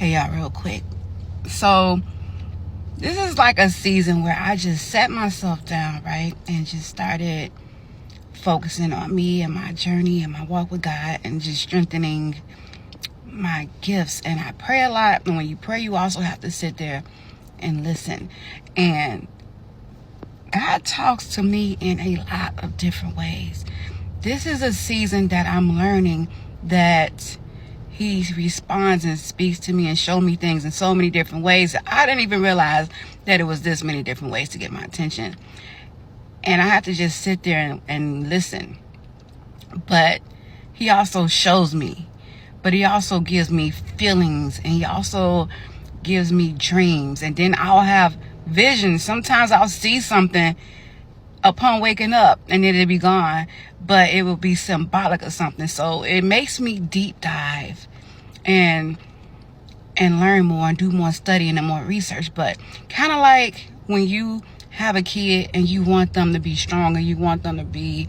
Hey y'all, real quick. So this is like a season where I just sat myself down, right, and just started focusing on me and my journey and my walk with God and just strengthening my gifts. And I pray a lot, and when you pray, you also have to sit there and listen. And God talks to me in a lot of different ways. This is a season that I'm learning that He responds and speaks to me and shows me things in so many different ways that I didn't even realize that it was this many different ways to get my attention. And I have to just sit there and listen. But He also shows me. But He also gives me feelings. And He also gives me dreams. And then I'll have visions. Sometimes I'll see something upon waking up and then it'll be gone, but it will be symbolic of something. So it makes me deep dive and learn more and do more studying and more research. But kind of like when you have a kid and you want them to be strong and you want them to be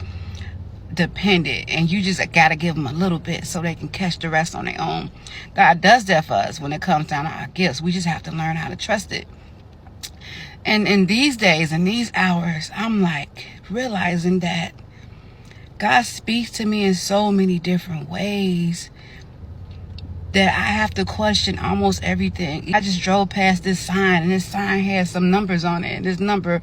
dependent, and you just got to give them a little bit so they can catch the rest on their own. God does that for us when it comes down to our gifts. We just have to learn how to trust it. And in these days, in these hours, I'm like realizing that God speaks to me in so many different ways that I have to question almost everything. I just drove past this sign, and this sign has some numbers on it. And this number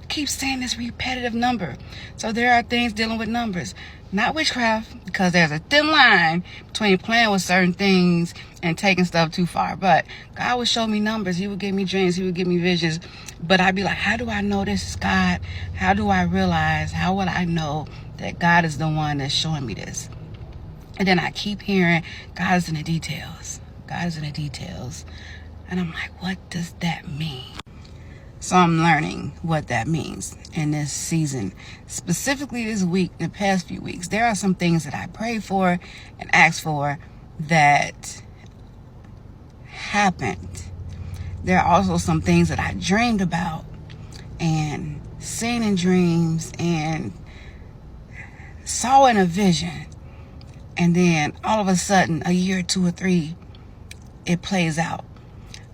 keeps saying this repetitive number. So there are things dealing with numbers. Not witchcraft, because there's a thin line between playing with certain things and taking stuff too far. But God would show me numbers. He would give me dreams. He would give me visions. But I'd be like, how do I know this is God? How do I realize? How would I know that God is the one that's showing me this? And then I keep hearing, God is in the details. God is in the details. And I'm like, what does that mean? So I'm learning what that means in this season. Specifically this week, the past few weeks, there are some things that I prayed for and asked for that happened. There are also some things that I dreamed about and seen in dreams and saw in a vision. And then all of a sudden, a year, 2 or 3, it plays out.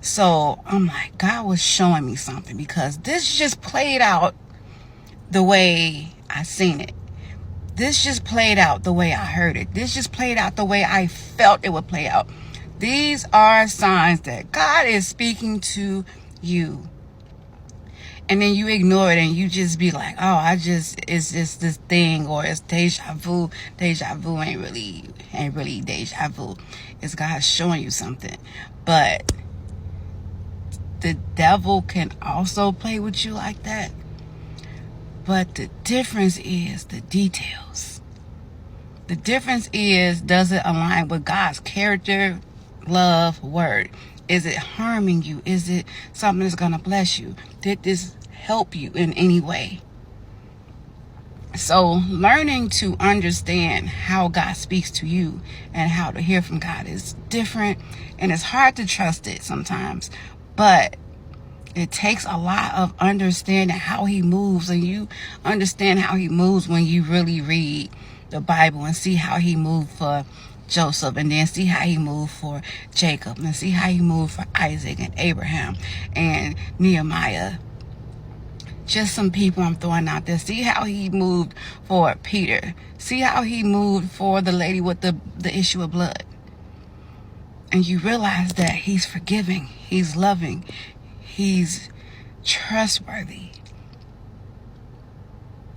So I'm like, God was showing me something, because this just played out the way I seen it. This just played out the way I heard it. This just played out the way I felt it would play out. These are signs that God is speaking to you. And then you ignore it and you just be like, oh, it's just this thing, or it's deja vu. Deja vu ain't really deja vu. It's God showing you something. But the devil can also play with you like that. But the difference is the details. The difference is, does it align with God's character, love, word? Is it harming you? Is it something that's going to bless you? Did this help you in any way? So learning to understand how God speaks to you and how to hear from God is different. And it's hard to trust it sometimes. But it takes a lot of understanding how He moves, and you understand how He moves when you really read the Bible and see how He moved for Joseph, and then see how He moved for Jacob, and see how He moved for Isaac and Abraham and Nehemiah. Just some people I'm throwing out there. See how He moved for Peter. See how He moved for the lady with the issue of blood. And you realize that He's forgiving, He's loving, He's trustworthy.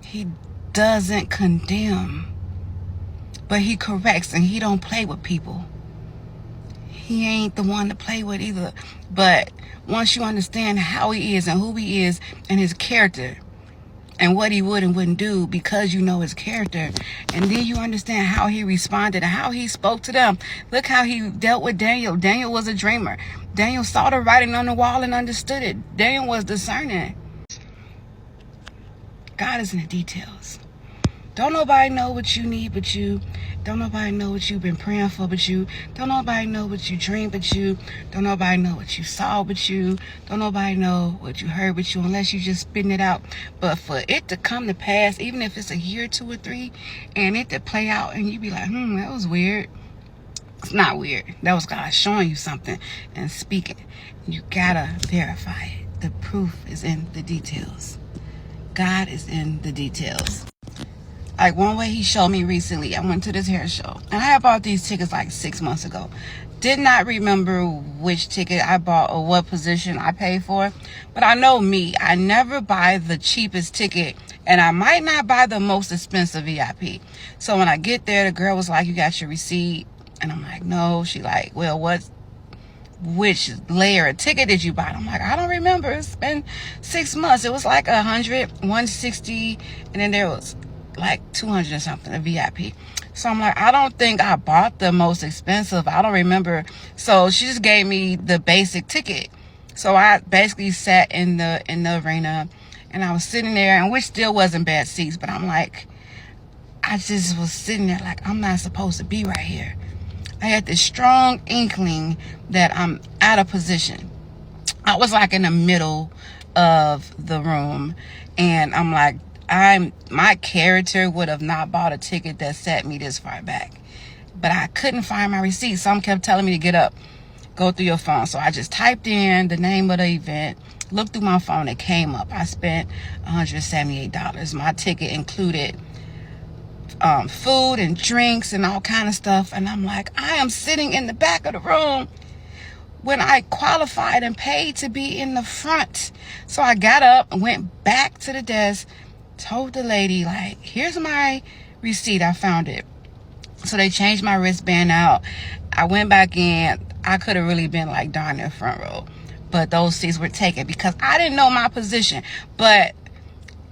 He doesn't condemn, but He corrects, and He don't play with people. He ain't the one to play with either. But once you understand how He is and who He is and His character and what He would and wouldn't do, because you know His character, and then you understand how He responded and how He spoke to them. Look how He dealt with Daniel. Daniel was a dreamer. Daniel saw the writing on the wall and understood it. Daniel was discerning. God is in the details. Don't nobody know what you need but you. Don't nobody know what you've been praying for but you. Don't nobody know what you dreamed but you. Don't nobody know what you saw but you. Don't nobody know what you heard but you, unless you just spitting it out. But for it to come to pass, even if it's a year, 2 or 3, and it to play out and you be like, that was weird. It's not weird. That was God showing you something and speaking. You gotta verify it. The proof is in the details. God is in the details. Like one way he showed me recently, I went to this hair show. And I had bought these tickets like 6 months ago. Did not remember which ticket I bought or what position I paid for. But I know me. I never buy the cheapest ticket. And I might not buy the most expensive VIP. So when I get there, the girl was like, you got your receipt? And I'm like, no. She like, well, which layer of ticket did you buy? And I'm like, I don't remember. It's been 6 months. It was like 100, 160. And then there was like 200 or something, a VIP. So I'm like, I don't think I bought the most expensive. I don't remember. So she just gave me the basic ticket. So I basically sat in the arena, and I was sitting there, and which still wasn't bad seats, but I'm like, I just was sitting there like, I'm not supposed to be right here. I had this strong inkling that I'm out of position. I was like in the middle of the room, and I'm like, my character would have not bought a ticket that set me this far back. But I couldn't find my receipt. Some kept telling me to get up, go through your phone. So I just typed in the name of the event, looked through my phone, it came up. I spent $178. My ticket included food and drinks and all kind of stuff. And I'm like, I am sitting in the back of the room when I qualified and paid to be in the front. So I got up and went back to the desk, told the lady, like, here's my receipt. I found it. So they changed my wristband out. I went back in. I could have really been like darn near front row, but those seats were taken because I didn't know my position. But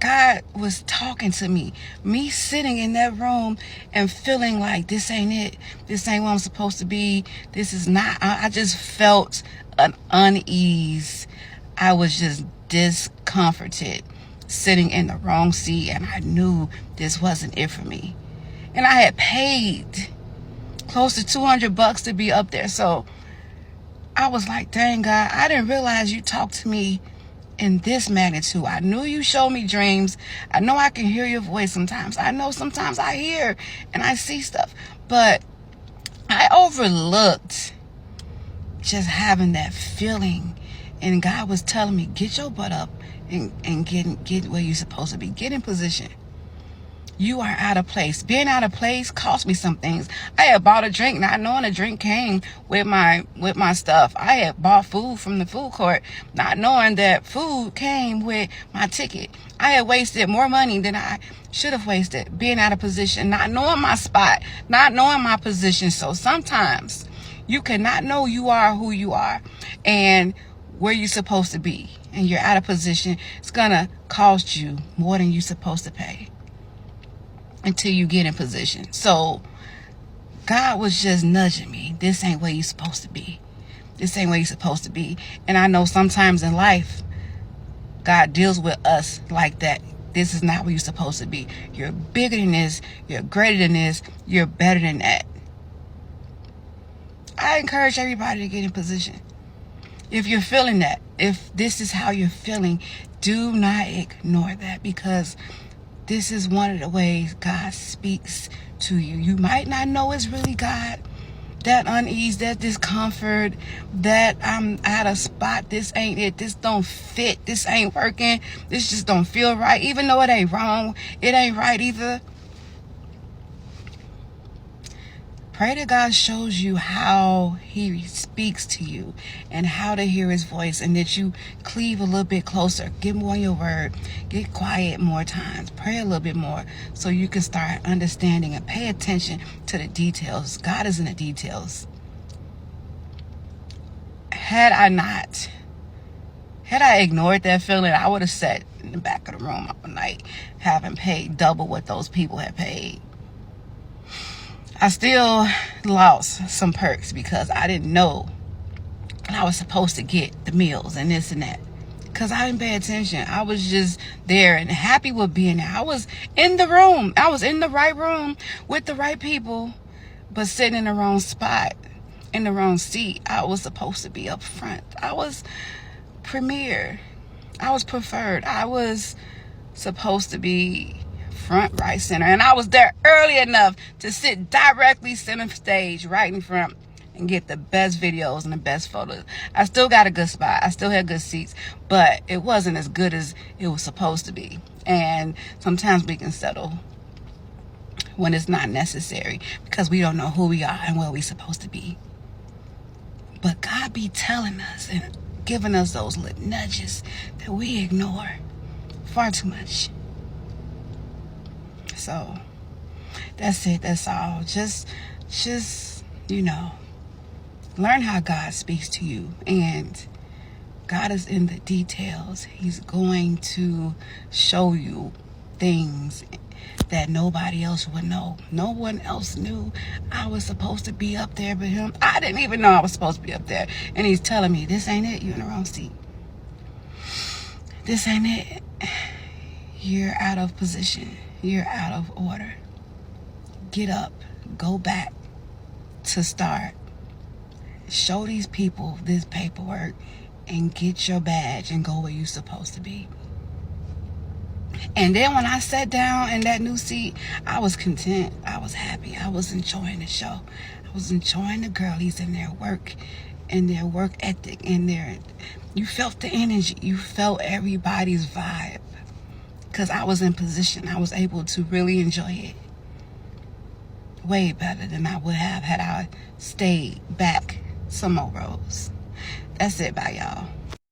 God was talking to me. Me sitting in that room and feeling like this ain't it. This ain't where I'm supposed to be. This is not. I just felt an unease. I was just discomforted sitting in the wrong seat, and I knew this wasn't it for me. And I had paid close to $200 to be up there. So I was like, dang, God, I didn't realize you talked to me in this magnitude. I knew you showed me dreams. I know I can hear your voice sometimes. I know sometimes I hear and I see stuff. But I overlooked just having that feeling. And God was telling me, get your butt up and get where you're supposed to be. Get in position. You are out of place. Being out of place cost me some things. I had bought a drink not knowing a drink came with my stuff. I had bought food from the food court not knowing that food came with my ticket. I had wasted more money than I should have wasted being out of position, not knowing my spot, not knowing my position. So sometimes you cannot know you are who you are and where you're supposed to be, and you're out of position. It's gonna cost you more than you're supposed to pay until you get in position. So God was just nudging me. This ain't where you're supposed to be. This ain't where you're supposed to be. And I know sometimes in life, God deals with us like that. This is not where you're supposed to be. You're bigger than this. You're greater than this. You're better than that. I encourage everybody to get in position. If you're feeling that, if this is how you're feeling, do not ignore that, because this is one of the ways God speaks to you. You might not know it's really God. That unease, that discomfort, that I'm out of spot, this ain't it, this don't fit, this ain't working, this just don't feel right. Even though it ain't wrong, it ain't right either. Pray that God shows you how he speaks to you and how to hear his voice, and that you cleave a little bit closer. Get more in your word. Get quiet more times. Pray a little bit more so you can start understanding and pay attention to the details. God is in the details. Had I ignored that feeling, I would have sat in the back of the room all night, having paid double what those people had paid. I still lost some perks because I didn't know I was supposed to get the meals and this and that, because I didn't pay attention. I was just there and happy with being there. I was in the room. I was in the right room with the right people, but sitting in the wrong spot, in the wrong seat. I was supposed to be up front. I was premier. I was preferred. I was supposed to be front, right, center. And I was there early enough to sit directly center stage, right in front. and get the best videos and the best photos. I still got a good spot. I still had good seats, but it wasn't as good as it was supposed to be. And sometimes we can settle when it's not necessary because we don't know who we are and where we're supposed to be. But God be telling us and giving us those little nudges that we ignore far too much. So that's it. That's all. Just learn how God speaks to you. And God is in the details. He's going to show you things that nobody else would know. No one else knew I was supposed to be up there but him. I didn't even know I was supposed to be up there. And he's telling me, this ain't it. You're in the wrong seat. This ain't it. You're out of position. You're out of order. Get up. Go back to start. Show these people this paperwork and get your badge and go where you're supposed to be. And then when I sat down in that new seat, I was content. I was happy. I was enjoying the show. I was enjoying the girlies and their work ethic and you felt the energy. You felt everybody's vibe because I was in position. I was able to really enjoy it way better than I would have had I stayed back some more rows. That's it. Bye, y'all.